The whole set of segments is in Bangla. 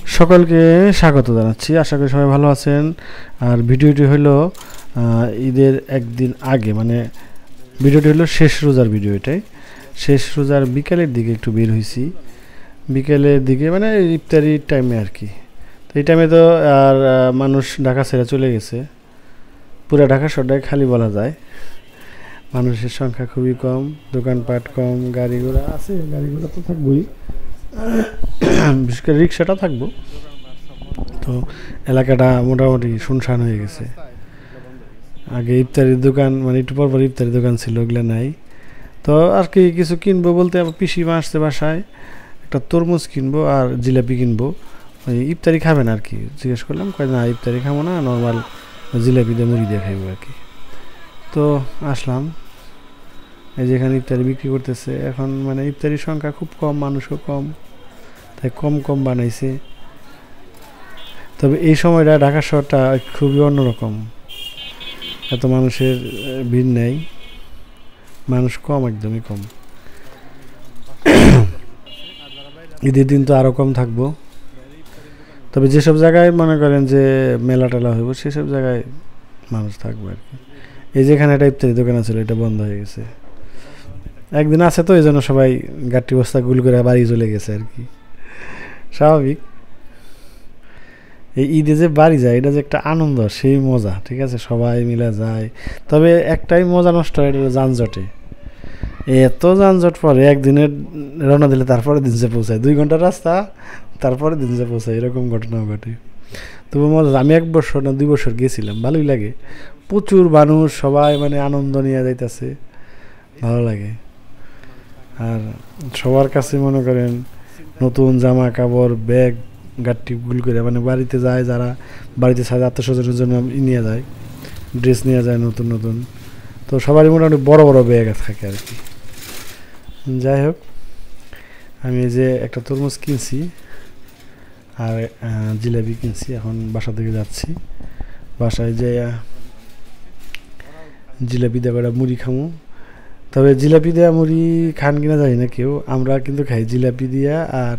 সকলকে স্বাগত জানাচ্ছি, আশা করি সবাই ভালো আছেন। আর ভিডিওটি হলো ঈদের একদিন আগে, মানে ভিডিওটি হলো শেষ রোজার ভিডিও। এটাই শেষ রোজার বিকালের দিকে একটু বের হয়েছি, বিকেলের দিকে মানে ইফতারির টাইমে আর কি। তো এই টাইমে তো আর মানুষ ঢাকা ছেড়ে চলে গেছে, পুরো ঢাকা শহরটাই খালি বলা যায়। মানুষের সংখ্যা খুবই কম, দোকানপাট কম, গাড়ি ঘোড়া আছে, গাড়ি ঘোড়া তো থাকবোই, বিশেষ করে রিক্সাটা থাকবো। তো এলাকাটা মোটামুটি শুনশান হয়ে গেছে। আগে ইফতারির দোকান, মানে একটু পর ইফতারির দোকান ছিল, ওগুলো নাই। তো আর কি কিছু কিনবো বলতে আমার পিসিমা আসছে বাসায়, একটা তরমুজ কিনবো আর জিলাপি কিনবো। ওই ইফতারি খাবেন আর কি, জিজ্ঞেস করলাম, কয় না ইফতারি খাবো না, নর্মাল জিলাপি দিয়ে মুড়ি দিয়ে খাইবো আর কি। তো আসলাম, এই যেখানে ইফতারি বিক্রি করতেছে এখন, মানে ইফতারির সংখ্যা খুব কম, মানুষও কম, তাই কম কম বানাইছে। তবে এই সময়টা ঢাকা শহরটা খুবই অন্যরকম, এত মানুষের ভিড় নেই, মানুষ কম, একদমই কম। ঈদের দিন তো আরও কম থাকবো। তবে যেসব জায়গায় মনে করেন যে মেলা টেলা হইব, সেসব জায়গায় মানুষ থাকবে আর কি। এই যেখানে একটা ইফতারি দোকান ছিল, এটা বন্ধ হয়ে গেছে। একদিন আছে তো, এই জন্য সবাই গাঠি বস্তা গুল করে বাড়ি চলে গেছে আর কি, স্বাভাবিক। এই ঈদে যে বাড়ি যায়, এটা যে একটা আনন্দ, সেই মজা, ঠিক আছে, সবাই মিলে যায়। তবে একটাই মজা নষ্ট হয়, এটা যানজটে। এত যানজট পরে একদিনের রওনা দিলে তারপরে দিন যে পৌঁছায়, 2 ঘন্টার রাস্তা, তারপরে দিন যে পৌঁছায়, এরকম ঘটনাও ঘটে। তবু মজা। আমি 1 বছর না 2 বছর গেছিলাম, ভালোই লাগে। প্রচুর মানুষ, সবাই মানে আনন্দ নিয়ে যাইতেছে, ভালো লাগে। আর সবার কাছে মনে করেন নতুন জামা কাপড়, ব্যাগ, গাঠি গুল করে, মানে বাড়িতে যায় যারা, বাড়িতে সাথে আত্মীয়স্বজনের জন্য নিয়ে যায়, ড্রেস নিয়ে যায় নতুন নতুন। তো সবারই মোটামুটি বড় বড় ব্যাগ থাকে আর কি। যাই হোক, আমি এই যে একটা তরমুজ কিনছি আর জিলাপি কিনছি, এখন বাসা থেকে যাচ্ছি। বাসায় যে জিলাপি দিয়ে একটা মুড়ি খামো। তবে জিলাপি দেওয়া মুড়ি খান কিনা জানি না কেউ, আমরা কিন্তু খাই জিলাপি দিয়া। আর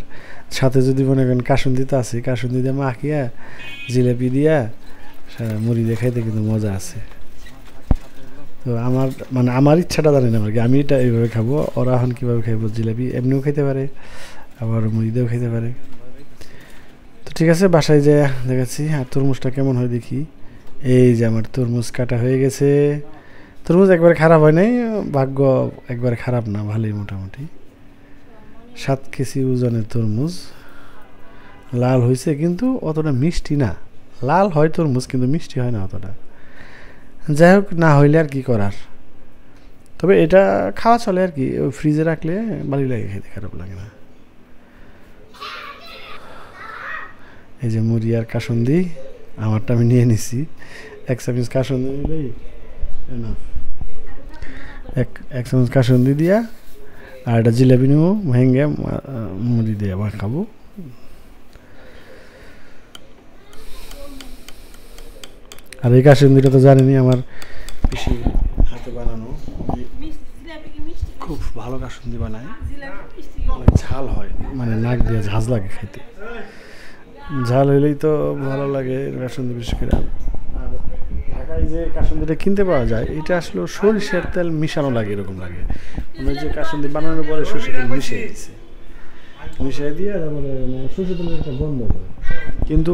সাথে যদি মনে করেন কাসুন্দি তো আছে, কাসুন্দি দিয়ে মাখিয়া জিলাপি দিয়া মুড়ি দিয়ে খাইতে কিন্তু মজা আছে। তো আমার মানে আমার ইচ্ছাটা জানি না আর কি, আমি এটা এইভাবে খাবো, ওরা এখন কীভাবে খাইবো। জিলাপি এমনিও খাইতে পারে, আবার মুড়ি দিয়েও খাইতে পারে। তো ঠিক আছে, বাসায় যে দেখাচ্ছি। আর তরমুজটা কেমন হয় দেখি। এই যে আমার তরমুজ কাটা হয়ে গেছে। তরমুজ একবারে খারাপ হয় নাই, ভাগ্য একবারে খারাপ না, ভালোই মোটামুটি। 7 কেজি ওজনের তরমুজ, লাল হয়েছে কিন্তু অতটা মিষ্টি না। লাল হয় তরমুজ কিন্তু মিষ্টি হয় না অতটা। যাই হোক, না হইলে আর কি করার। তবে এটা খাওয়া চলে আর কি, ওই ফ্রিজে রাখলে ভালোই লাগে খেতে, খারাপ লাগে না। এই যে মুড়ি আর কাসুন্দি, আমারটা আমি নিয়ে নিছি। 1 চামচ কাসুন্দি নিলেই না, এক চামচ কাসুন্দি দিয়া আর একটা জিলাপি নেবো ভেঙে, মুড়ি দিয়ে আবার খাবো। আর এই কাসুন্দিটা তো জানেনি, আমার পিসি হাতে বানানো, খুব ভালো কাসুন্দি বানায়, ঝাল হয়, মানে নাক দিয়ে ঝাঁজ লাগে খাইতে। ঝাল হইলেই তো ভালো লাগে কাসুন্দি, বিশেষ করে। আর ঢাকায় যে কাসুন্দিটা কিনতে পাওয়া যায়, এটা আসলে সরিষার তেল মিশানো লাগে, এরকম লাগে মানে যে কাসুন্দি বানানোর পরে সরিষার তেল মিশিয়ে দিচ্ছে, মিশিয়ে দিয়ে তারপরে সরিষার তেলের একটা গন্ধ করে। কিন্তু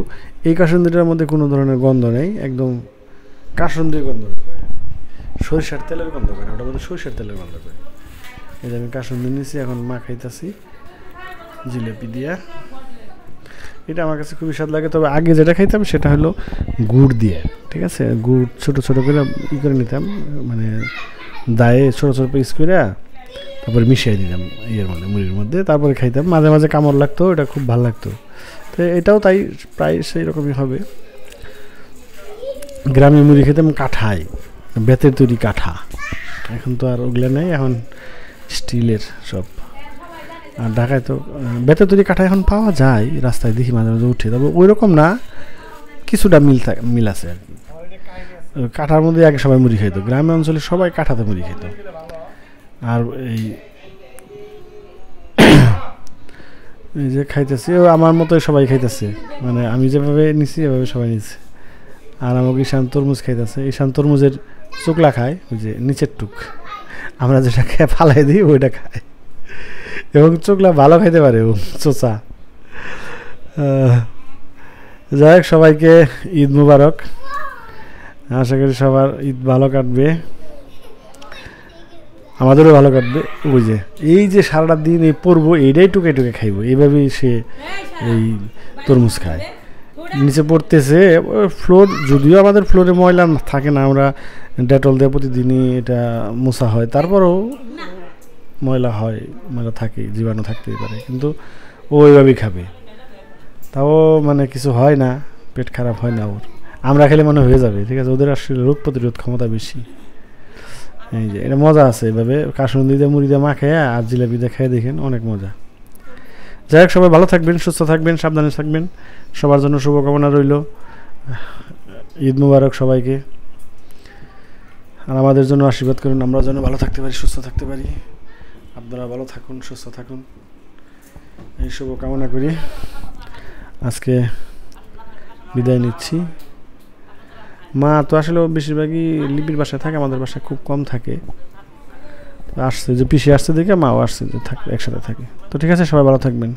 এই কাসুন্দিটার মধ্যে কোনো ধরনের গন্ধ নেই, একদম কাসুন্দির গন্ধ করে, সরিষার তেলের গন্ধ করে, ওটা বলতে সরিষার তেলের গন্ধ করে। এই যে আমি কাসুন্দি নিয়েছি, এখন মা খাইতেছি জিলাপি দিয়া। এটা আমার কাছে খুবই স্বাদ লাগে। তবে আগে যেটা খাইতাম সেটা হলো গুড় দিয়ে, ঠিক আছে, গুড় ছোটো ছোটো করে করে নিতাম, মানে দায়ে ছোটো ছোটো পিস করে তারপরে মিশিয়ে দিতাম ইয়ের মধ্যে, মুড়ির মধ্যে, তারপরে খাইতাম। মাঝে মাঝে কামড় লাগতো, এটা খুব ভালো লাগতো। তো এটাও তাই, প্রায় সেই রকমই হবে। গ্রামে মুড়ি খেতাম কাঠায়, বেতের তৈরি কাঠা, এখন তো আর ওগুলো নেই, এখন স্টিলের সব। আর ঢাকায় তো বেতের তৈরি কাঠা এখন পাওয়া যায়, রাস্তায় দেখি মাঝে মাঝে উঠে, তবে ওই রকম না, কিছুটা মিল আছে আর কি। কাঠার মধ্যে আগে সবাই মুড়ি খাইতো, গ্রামের অঞ্চলে সবাই কাঠাতে মুড়ি খাইত। আর এই এই যে খাইতেছি, ও আমার মতোই সবাই খাইতেছে, মানে আমি যেভাবে নিছি এভাবে সবাই নিচ্ছে। আর আমাকে ঈশান তরমুজ খাইতেছে, ঈশান তরমুজের চোকলা খায়, ওই যে নিচের টুক, আমরা যেটা খেয়ে ফালাই দিই ওইটা খায়, এবং চোকলা ভালো খাইতে পারে ও চোচা। যাই হোক, সবাইকে ঈদ মুবারক, আশা করি সবার ঈদ ভালো কাটবে, আমাদেরও ভালো কাটবে। ওই যে এই যে সারাটা দিন এই পড়বো এইটাই টুকে টুকে খাইবো, এইভাবেই সে এই তরমুজ খায়। নিচে পড়তেছে ফ্লোর, যদিও আমাদের ফ্লোরে ময়লা থাকে না, আমরা ডেটল দিয়ে প্রতিদিনই এটা মোছা হয়, তারপরেও ময়লা হয়, ময়লা থাকে, জীবাণু থাকতেই পারে, কিন্তু ও ওইভাবেই খাবে, তাও মানে কিছু হয় না, পেট খারাপ হয় না ওর। আমরা খেলে মনে হয়ে যাবে, ঠিক আছে, ওদের আসলে রোগ প্রতিরোধ ক্ষমতা বেশি। এই যে এটা মজা আছে, এভাবে কাসুন্দি দিয়ে মুড়ি দিয়ে মাখে আর জিলাপি দিয়ে খেয়ে দেখেন, অনেক মজা। যাই হোক, সবাই ভালো থাকবেন, সুস্থ থাকবেন, সাবধানে থাকবেন, সবার জন্য শুভকামনা রইল। ঈদ মুবারক সবাইকে, আর আমাদের জন্য আশীর্বাদ করুন, আমরা যেন ভালো থাকতে পারি, সুস্থ থাকতে পারি। আপনারা ভালো থাকুন, সুস্থ থাকুন, এই শুভকামনা করি। আজকে বিদায় নিচ্ছি। মা তো আসলে বেশিরভাগই লিপির বাসায় থাকে, আমাদের বাসায় খুব কম থাকে, আসছে যে পিসি আসছে দেখে মাও আসছে যে একসাথে থাকে। তো ঠিক আছে, সবাই ভালো থাকবেন।